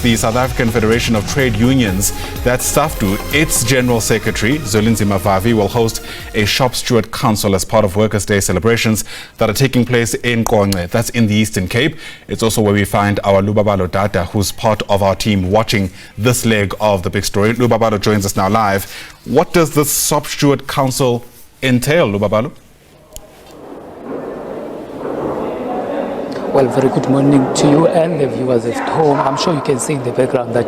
the South African Federation of Trade Unions, that's SAFTU, its General Secretary, Zwelinzima Vavi, will host a Shop Steward Council as part of Workers' Day celebrations that are taking place in Qonce. That's in the Eastern Cape. It's also where we find our Lubabalo Dada, who's part of our team watching this leg of the big story. Lubabalo joins us now live. What does this Shop Steward Council entail, Lubabalo? Well, very good morning to you and the viewers at home. I'm sure you can see in the background that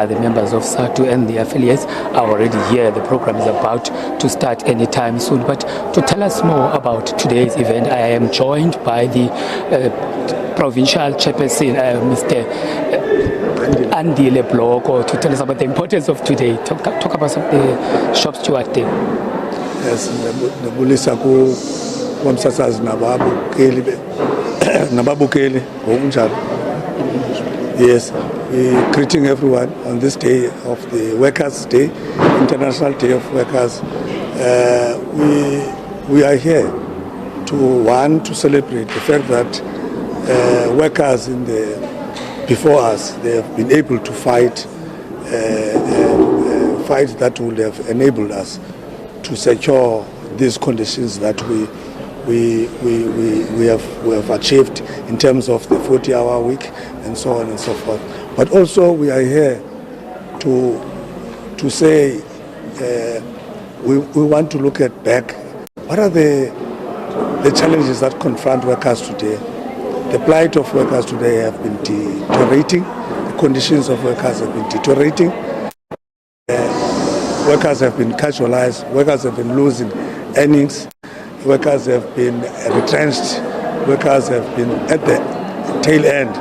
the members of SAFTU and the affiliates are already here. The program is about to start anytime soon. But to tell us more about today's event, I am joined by the provincial chairperson, Mr. Andile Bloko, to tell us about the importance of today. Talk about the Shop Steward Day. Yes, the Bulisa ku Qonce Nababu Keli, yes, we're greeting everyone on this day of the Workers' Day, International Day of Workers. We are here to celebrate the fact that workers before us, they have been able to fight that would have enabled us to secure these conditions that we have achieved in terms of the 40-hour week and so on and so forth. But also we are here to say we want to look at back. What are the challenges that confront workers today? The plight of workers today have been deteriorating. The conditions of workers have been deteriorating. Workers have been casualized. Workers have been losing earnings. Workers have been retrenched. Workers have been at the tail end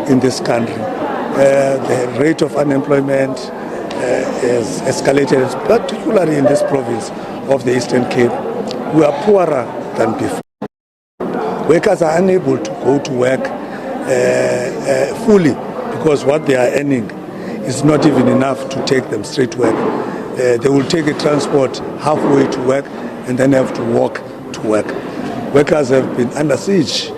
in this country. The rate of unemployment has escalated, particularly in this province of the Eastern Cape. We are poorer than before. Workers are unable to go to work fully because what they are earning is not even enough to take them straight to work. They will take a transport halfway to work and then have to walk to work. Workers have been under siege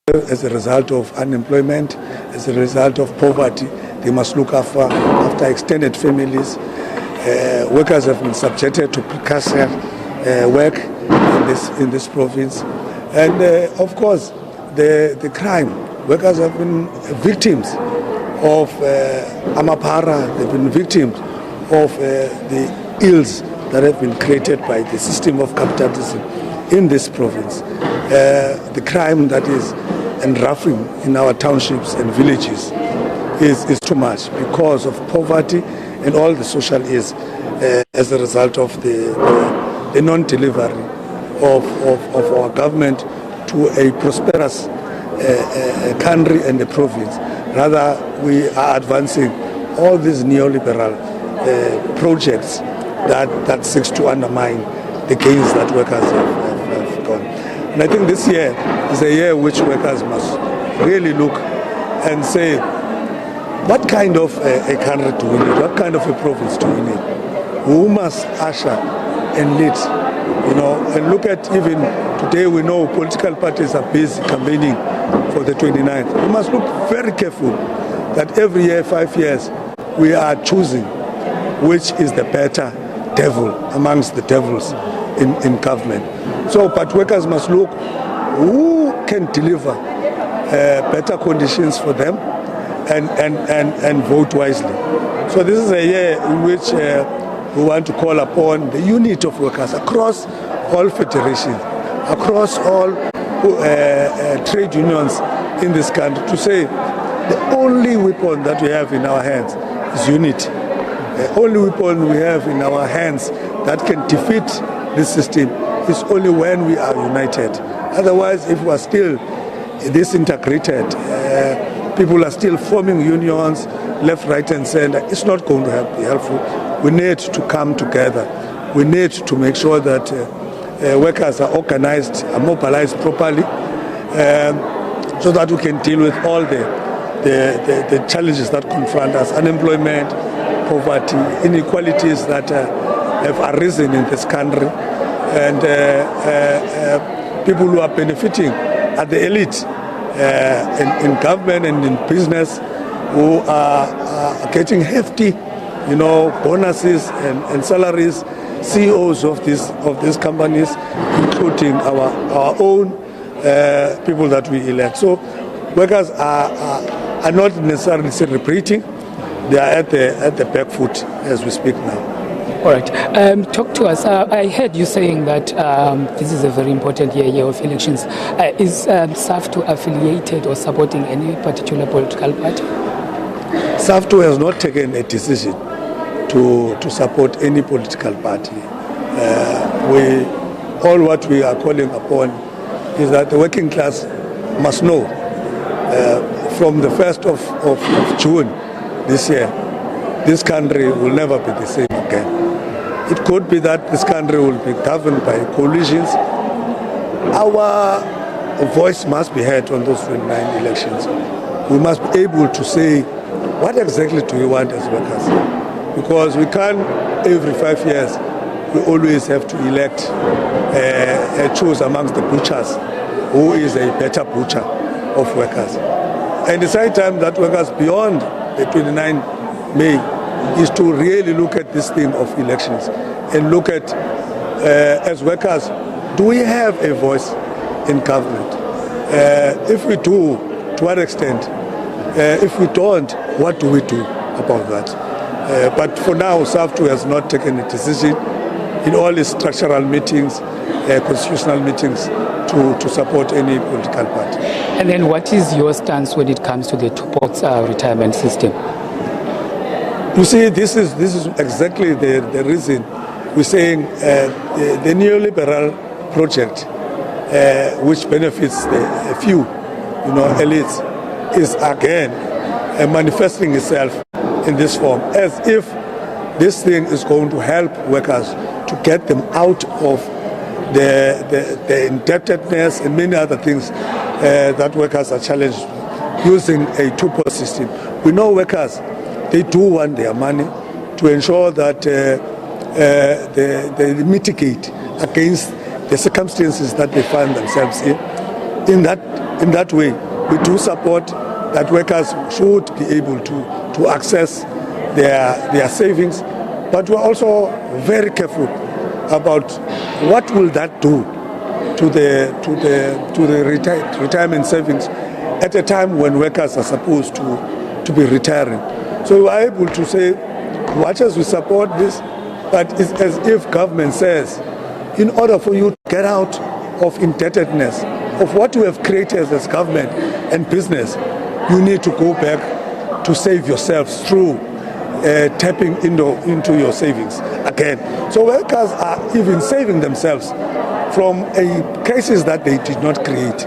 as a result of unemployment, as a result of poverty. They must look after extended families. Workers have been subjected to precarious work in this province. And of course, the crime. Workers have been victims of amapara. They've been victims of the ills that have been created by the system of capitalism in this province. The crime that is enrapturing in our townships and villages is too much because of poverty and all the social ills as a result of the non-delivery of our government to a prosperous country and a province. Rather, we are advancing all these neoliberal projects that seeks to undermine the gains that workers have gone. And I think this year is a year which workers must really look and say, what kind of a country do we need? What kind of a province do we need? Who must usher and lead? And look at even today we know political parties are busy campaigning for the 29th. We must look very careful that every year, 5 years, we are choosing which is the better devil amongst the devils in government. So, but workers must look who can deliver better conditions for them and vote wisely. So this is a year in which we want to call upon the unit of workers across all federations, across all trade unions in this country to say the only weapon that we have in our hands is unity. The only weapon we have in our hands that can defeat this system is only when we are united. Otherwise, if we are still disintegrated, people are still forming unions, left, right, and center, it's not going to be helpful. We need to come together. We need to make sure that workers are organized, are mobilized properly, so that we can deal with all the challenges that confront us: unemployment, poverty, inequalities that have arisen in this country, and people who are benefiting are the elite in government and in business, who are getting hefty, bonuses and salaries, CEOs of these companies, including our own people that we elect. So workers are not necessarily celebrating; they are at the back foot as we speak now. All right. Talk to us. I heard you saying that this is a very important year of elections. Is SAFTU affiliated or supporting any particular political party? SAFTU has not taken a decision to support any political party. All what we are calling upon is that the working class must know from the 1st of June this year, this country will never be the same again. It could be that this country will be governed by coalitions. Our voice must be heard on those 29 elections. We must be able to say, what exactly do we want as workers? Because we can't, every 5 years, we always have to elect, choose amongst the butchers who is a better butcher of workers. And the same time that workers beyond the 29 May is to really look at this thing of elections and look at, as workers, do we have a voice in government? If we do, to what extent? If we don't, what do we do about that? But for now, SAFTU has not taken a decision in all its structural meetings, constitutional meetings, to support any political party. And then what is your stance when it comes to the two-pot retirement system? You see, this is exactly the reason we're saying the neoliberal project, which benefits a few, elites, is again manifesting itself in this form, as if this thing is going to help workers to get them out of the indebtedness and many other things that workers are challenged using a two-pot system. We know workers, they do want their money to ensure that they mitigate against the circumstances that they find themselves in. In that way, we do support that workers should be able to access their savings, but we're also very careful about what will that do to the retirement savings at a time when workers are supposed to be retiring. So we are able to say, watch as we support this, but it's as if government says, in order for you to get out of indebtedness, of what you have created as government and business, you need to go back to save yourselves through tapping into your savings again. So workers are even saving themselves from a crisis that they did not create.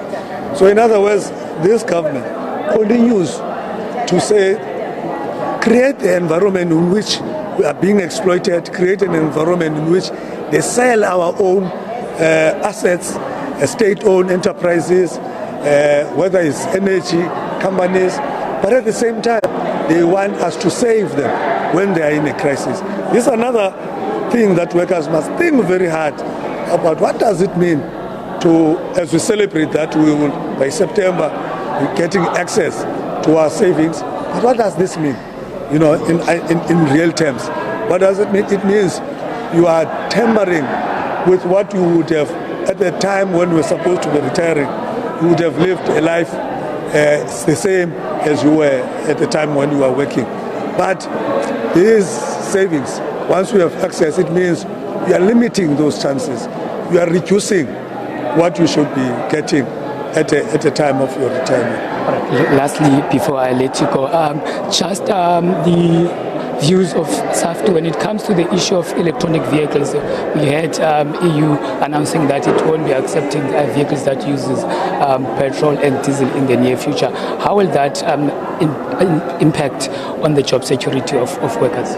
So in other words, this government continues to say, create the environment in which we are being exploited, create an environment in which they sell our own assets, state-owned enterprises, whether it's energy companies, but at the same time, they want us to save them when they are in a crisis. This is another thing that workers must think very hard about. What does it mean to, as we celebrate that we will, by September, be getting access to our savings, but what does this mean? In real terms, what does it mean? It means you are tampering with what you would have at the time when we were supposed to be retiring. You would have lived a life the same as you were at the time when you were working. But these savings, once we have access, it means you are limiting those chances. You are reducing what you should be getting at a time of your retirement. Lastly, before I let you go, just the views of SAFTU when it comes to the issue of electronic vehicles. We had EU announcing that it won't be accepting vehicles that uses petrol and diesel in the near future. How will that impact on the job security of workers?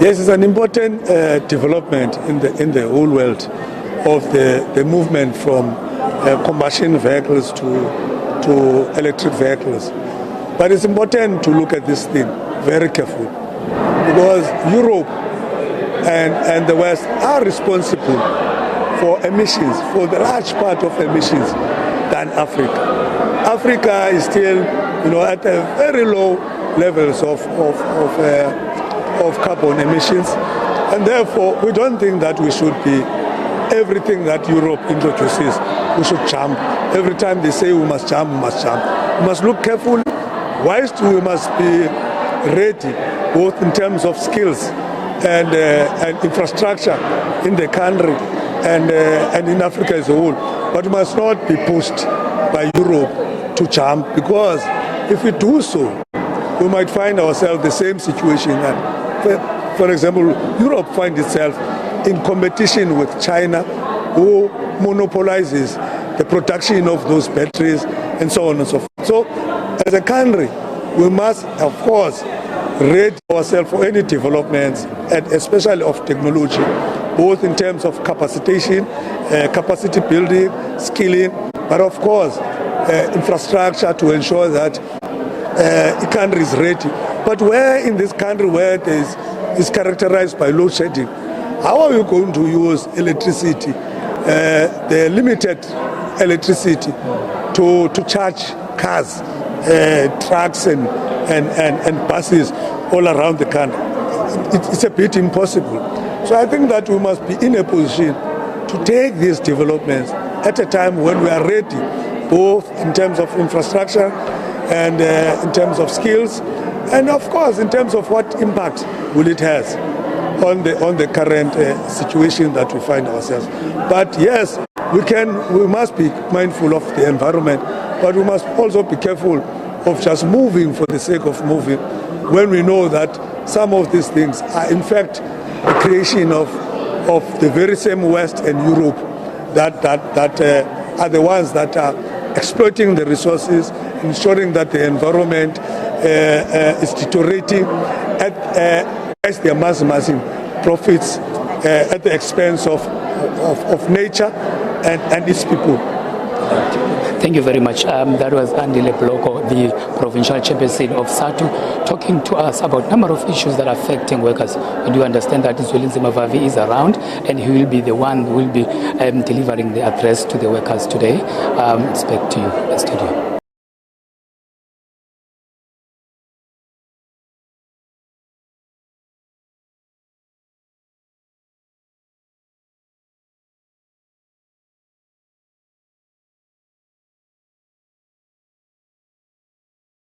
Yes, it's an important development in the whole world of the movement from combustion vehicles to electric vehicles. But it's important to look at this thing very carefully, because Europe and the West are responsible for emissions, for the large part of emissions than Africa. Africa is still at a very low levels of carbon emissions. And therefore, we don't think that we should be everything that Europe introduces. We should jump. Every time they say we must jump, we must jump. We must look carefully. Whilst we must be ready, both in terms of skills and infrastructure in the country and in Africa as a whole. But we must not be pushed by Europe to jump, because if we do so, we might find ourselves the same situation that, for example, Europe finds itself in competition with China, who monopolizes the production of those batteries and so on and so forth. So, as a country, we must, of course, ready ourselves for any developments, and especially of technology, both in terms of capacitation, capacity building, skilling, but of course, infrastructure to ensure that the country is ready. But where in this country where it is characterized by load shedding, how are we going to use electricity, the limited electricity, to charge cars, trucks and buses all around the country? It's a bit impossible. So I think that we must be in a position to take these developments at a time when we are ready, both in terms of infrastructure and in terms of skills, and of course in terms of what impact will it has on the current situation that we find ourselves. But yes, we must be mindful of the environment, but we must also be careful of just moving for the sake of moving, when we know that some of these things are in fact the creation of the very same West and Europe that are the ones that are exploiting the resources, ensuring that the environment is deteriorating as they are maximizing profits at the expense of nature and its people. Thank you very much. That was Andile Bloko, the provincial chairperson of SAFTU, talking to us about a number of issues that are affecting workers. We do understand that Zwelinzima Vavi is around, and he will be the one who will be delivering the address to the workers today. It's back to you, studio.